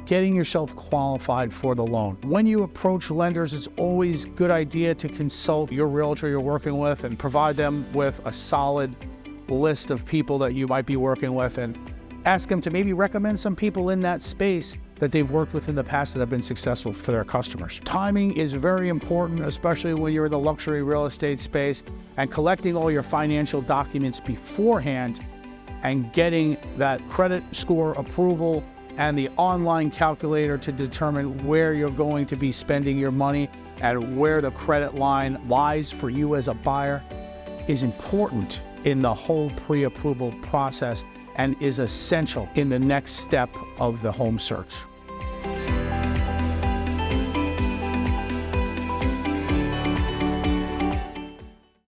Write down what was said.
getting yourself qualified for the loan. When you approach lenders, it's always a good idea to consult your realtor you're working with and provide them with a solid list of people that you might be working with, and ask them to maybe recommend some people in that space that they've worked with in the past that have been successful for their customers. Timing is very important, especially when you're in the luxury real estate space, and collecting all your financial documents beforehand and getting that credit score approval and the online calculator to determine where you're going to be spending your money and where the credit line lies for you as a buyer is important in the whole pre-approval process and is essential in the next step of the home search.